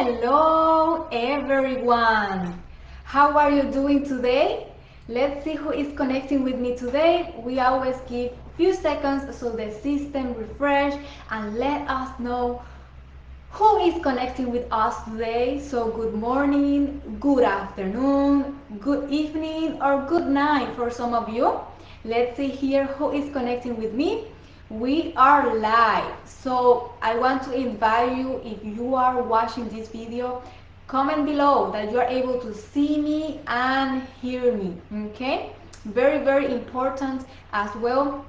Hello everyone! How are you doing today? Let's see who is connecting with me today. We always give few seconds so the system refresh and let us know who is connecting with us today. So good morning, good afternoon, good evening or good night for some of you. Let's see here who is connecting with me. We are live, so I want to invite you, if you are watching this video, comment below that you are able to see me and hear me. Okay, very important as well.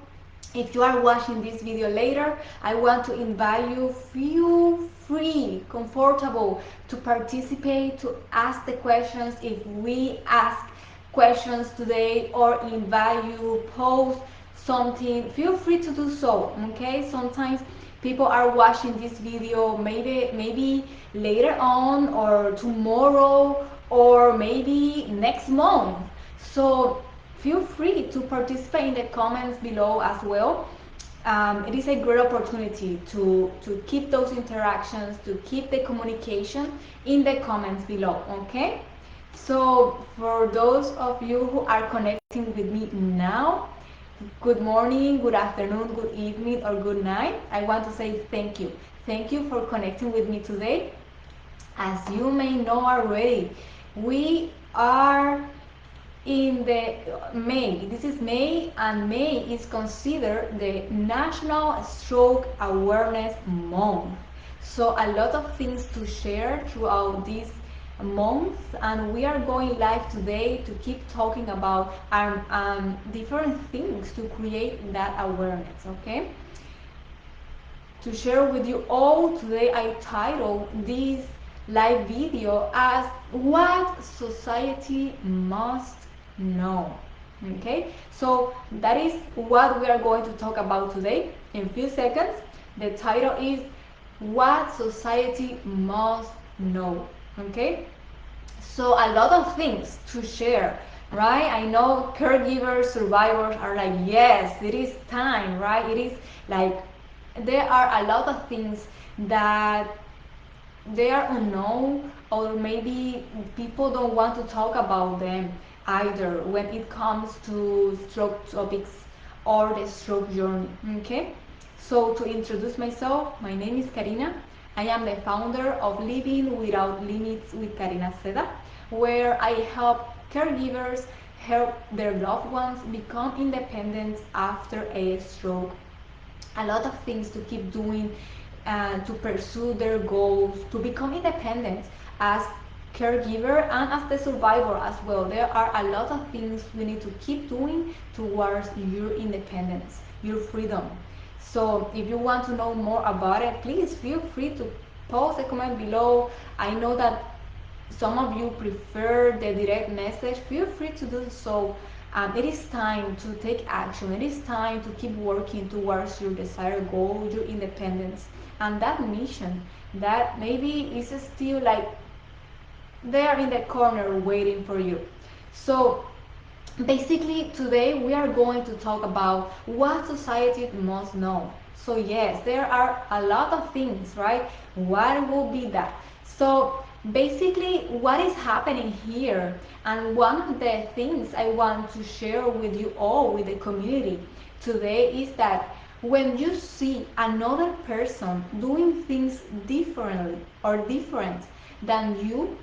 If you are watching this video later, I want to invite you, feel free, comfortable to participate, to ask the questions if we ask questions today, or invite you post something, feel free to do so. Okay, sometimes people are watching this video maybe later on or tomorrow or maybe next month, so feel free to participate in the comments below as well. It is a great opportunity to keep those interactions, to keep the communication in the comments below. Okay, so for those of you who are connecting with me now, good morning, good afternoon, good evening, or good night, I want to say thank you. Thank you for connecting with me today. As you may know already, we are in the May. This is May, and May is considered the National Stroke Awareness Month. So a lot of things to share throughout this month, and we are going live today to keep talking about different things to create that awareness. Okay, to share with you all today, I titled this live video as "What Society Must Know." Okay, so that is what we are going to talk about today in a few seconds. The title is "What Society Must Know." Okay, so a lot of things to share, right? I know caregivers, survivors are like, yes, it is time, right? It is like there are a lot of things that they are unknown, or maybe people don't want to talk about them either when it comes to stroke topics or the stroke journey. Okay, so to introduce myself, my name is Karina. I am the founder of Living Without Limits with Karina Seda, where I help caregivers help their loved ones become independent after a stroke. A lot of things to keep doing, to pursue their goals, to become independent as caregiver and as the survivor as well. There are a lot of things we need to keep doing towards your independence, your freedom. So if you want to know more about it, please feel free to post a comment below. I know that some of you prefer the direct message. Feel free to do so. It is time to take action. It is time to keep working towards your desired goal, your independence, and that mission that maybe is still like there in the corner waiting for you. So basically today we are going to talk about what society must know. So yes, there are a lot of things, right? What will be that? So basically what is happening here, and one of the things I want to share with you all, with the community today, is that when you see another person doing things differently or different than you,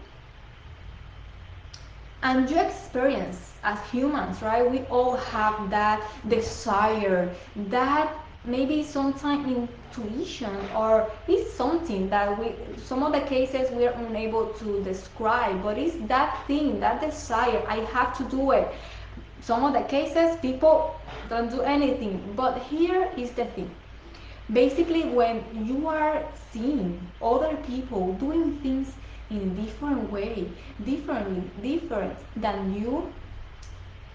and you experience as humans, right? We all have that desire, that maybe sometimes intuition, or it's something that we, some of the cases we are unable to describe, but it's that thing, that desire, I have to do it. Some of the cases people don't do anything, but here is the thing. Basically, when you are seeing other people doing things in a different way, different than you,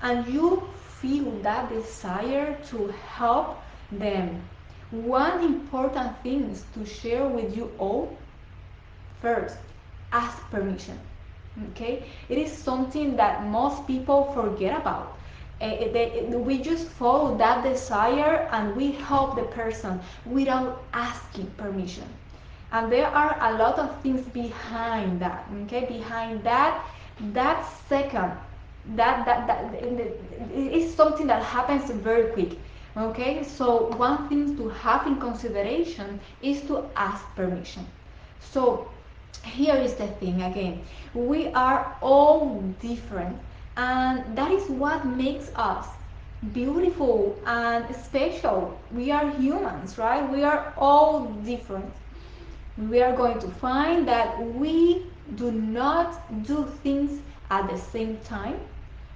and you feel that desire to help them, one important thing is to share with you all. First, ask permission. Okay, it is something that most people forget about. We just follow that desire and we help the person without asking permission. And there are a lot of things behind that, okay? Behind that second, it is something that happens very quick, okay? So one thing to have in consideration is to ask permission. So here is the thing again, we are all different, and that is what makes us beautiful and special. We are humans, right? We are all different. We are going to find that we do not do things at the same time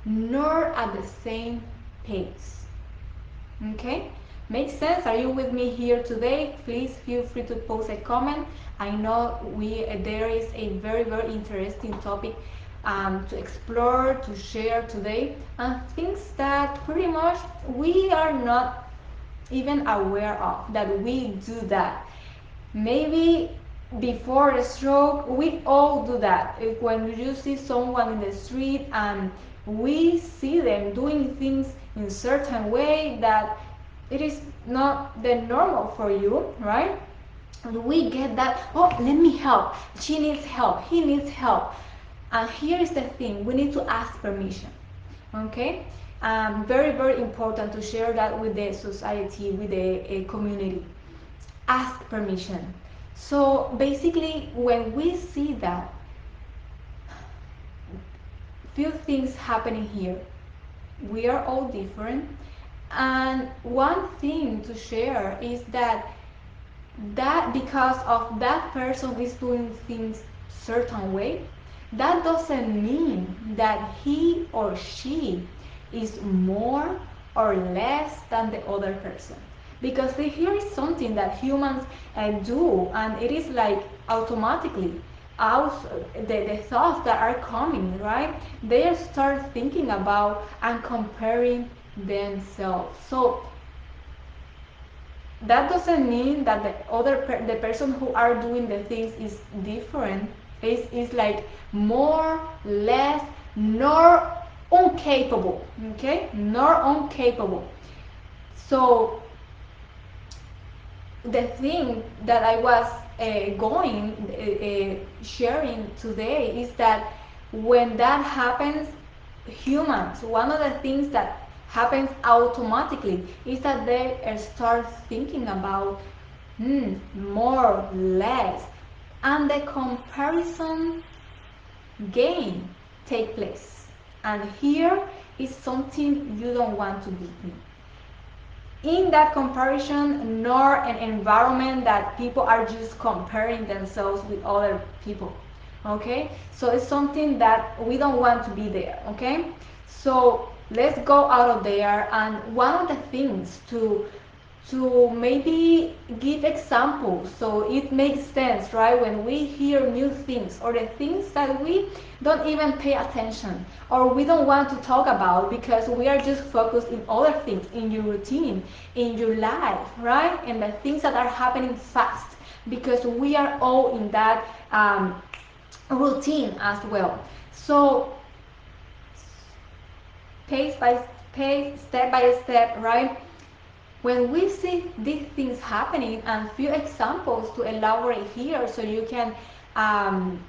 nor at the same pace. Okay? Makes sense? Are you with me here today? Please feel free to post a comment. I know there is a very interesting topic to explore, to share today, and things that pretty much we are not even aware of that we do that. Maybe before a stroke, we all do that. When you see someone in the street and we see them doing things in a certain way that it is not the normal for you, right? And we get that, oh, let me help. She needs help. He needs help. And here is the thing, we need to ask permission. Okay? Very important to share that with the society, with the community. Ask permission. So basically, when we see that few things happening here, we are all different, and one thing to share is that because of that person is doing things certain way, that doesn't mean that he or she is more or less than the other person. Because here is something that humans do, and it is like automatically out the thoughts that are coming, right? They start thinking about and comparing themselves. So that doesn't mean that the person who are doing the things is different, is like more, less, nor incapable, okay, nor incapable. So the thing that I was sharing today is that when that happens, humans, one of the things that happens automatically is that they start thinking about more, less, and the comparison game take place. And here is something you don't want to be in that comparison, nor an environment that people are just comparing themselves with other people. Okay, so it's something that we don't want to be there. Okay, so let's go out of there. And one of the things to maybe give examples so it makes sense, right? When we hear new things or the things that we don't even pay attention or we don't want to talk about because we are just focused in other things, in your routine, in your life, right? And the things that are happening fast because we are all in that routine as well. So pace by pace, step by step, right? When we see these things happening, and few examples to elaborate here so you can um,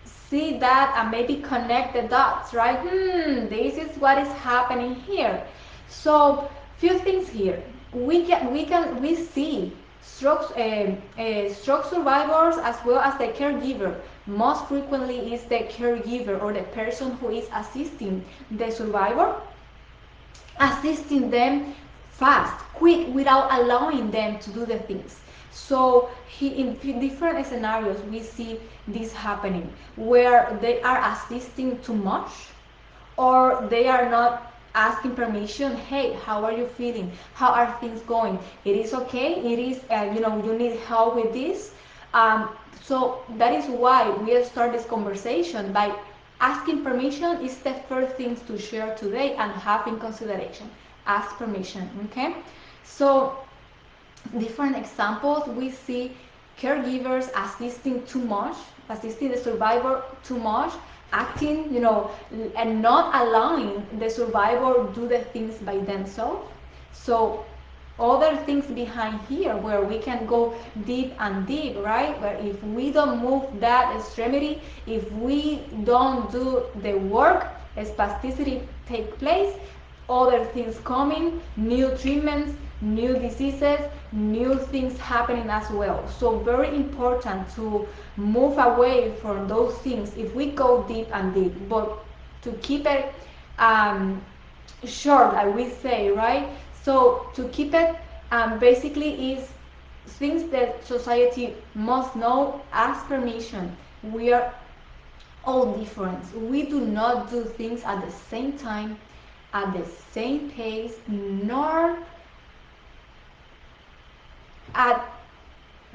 see that and maybe connect the dots, right? This is what is happening here. So few things here. We see stroke survivors as well as the caregiver. Most frequently is the caregiver or the person who is assisting the survivor, assisting them fast, quick, without allowing them to do the things. So in different scenarios, we see this happening where they are assisting too much or they are not asking permission. Hey, how are you feeling? How are things going? It is okay. It is, you need help with this. So that is why we start this conversation by asking permission is the first things to share today and have in consideration. Ask permission, okay? So different examples, we see caregivers assisting too much, assisting the survivor too much, acting, and not allowing the survivor do the things by themselves. So other things behind here where we can go deep and deep, right? But if we don't move that extremity, if we don't do the work, spasticity take place, other things coming, new treatments, new diseases, new things happening as well. So very important to move away from those things if we go deep and deep. But to keep it short, I will say, right? So to keep it basically is things that society must know as permission. We are all different. We do not do things at the same time, at the same pace, nor at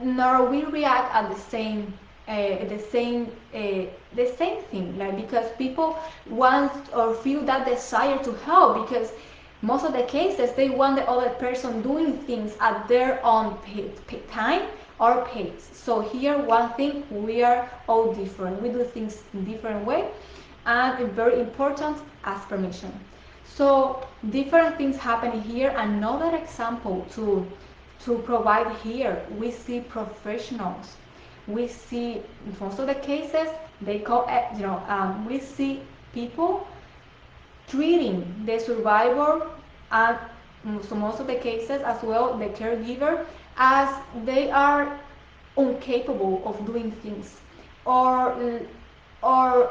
nor we react at the same thing, like because people want or feel that desire to help, because most of the cases they want the other person doing things at their own time or pace. So here one thing, we are all different, we do things in different way, and very important as permission. So different things happening here. Another example to provide here, we see professionals, we see most of the cases they call we see people treating the survivor and so most of the cases as well the caregiver as they are incapable of doing things, or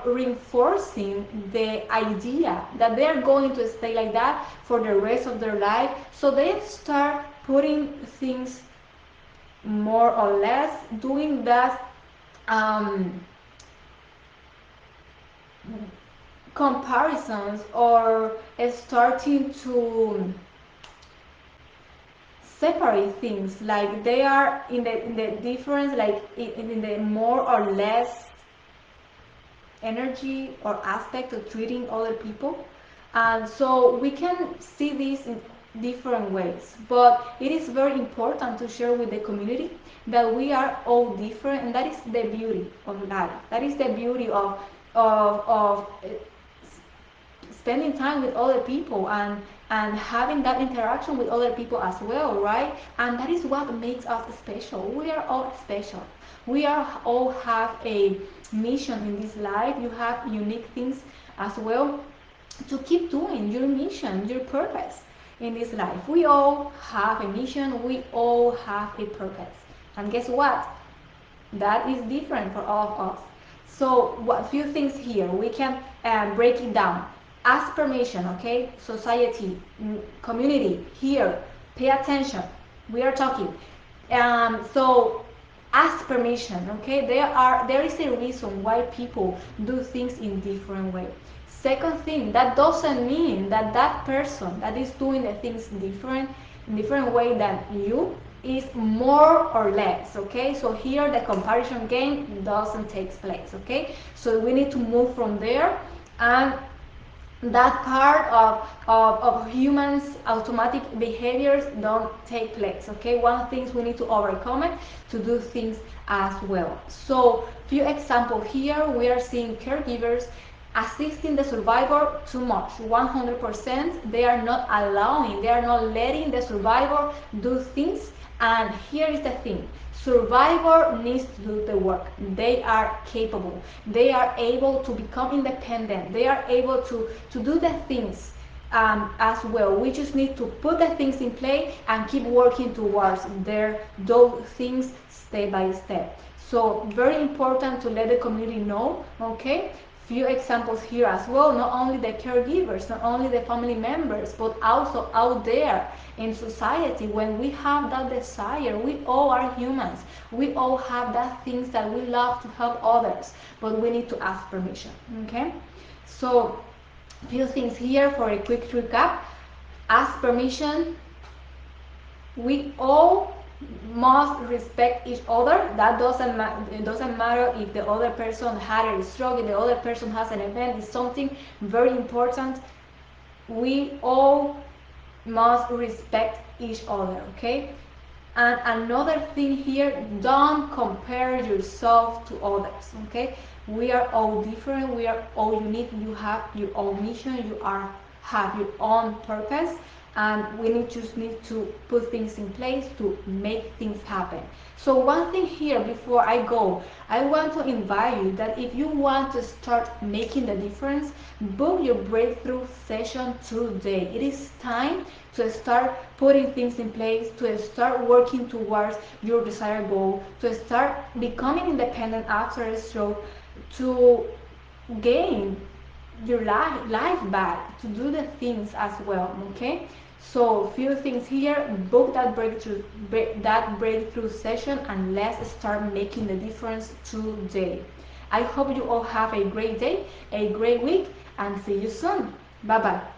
reinforcing the idea that they're going to stay like that for the rest of their life. So they start putting things more or less, doing that um, comparisons, or starting to separate things, like they are in the difference, like in the more or less energy or aspect of treating other people. And so we can see this in different ways, but it is very important to share with the community that we are all different, and that is the beauty of life, that is the beauty of spending time with other people, and having that interaction with other people as well, right? And that is what makes us special. We are all special. We are all have a mission in this life. You have unique things as well to keep doing your mission, your purpose in this life. We all have a mission. We all have a purpose. And guess what? That is different for all of us. So what few things here we can break it down. As permission, okay? Society, community, here, pay attention. We are talking. So ask permission, okay? There is a reason why people do things in different way. Second thing, that doesn't mean that that person that is doing the things different way than you is more or less, okay? So here the comparison game doesn't take place, okay? So we need to move from there, and that part of humans automatic behaviors don't take place, okay? One thing we need to overcome it to do things as well. So few examples here, we are seeing caregivers assisting the survivor too much, 100%. They are not allowing, they are not letting the survivor do things. And here is the thing, survivor needs to do the work. They are capable, they are able to become independent, they are able to do the things as well. We just need to put the things in play and keep working towards those things step by step. So very important to let the community know, okay? Few examples here as well, not only the caregivers, not only the family members, but also out there in society. When we have that desire, we all are humans, we all have that things that we love to help others, but we need to ask permission, okay? So few things here for a quick recap. Ask permission. We all must respect each other. That it doesn't matter if the other person had a stroke, if the other person has an event. It's something very important. We all must respect each other, okay? And another thing here, don't compare yourself to others, okay? We are all different, we are all unique. You have your own mission, have your own purpose, and we just need to put things in place to make things happen. So one thing here before I go, I want to invite you that if you want to start making the difference, book your breakthrough session today. It is time to start putting things in place, to start working towards your desired goal, to start becoming independent after a stroke, to gain your life back, to do the things as well. Okay, so few things here. Book that breakthrough session, and let's start making the difference today. I hope you all have a great day, a great week, and see you soon. Bye bye.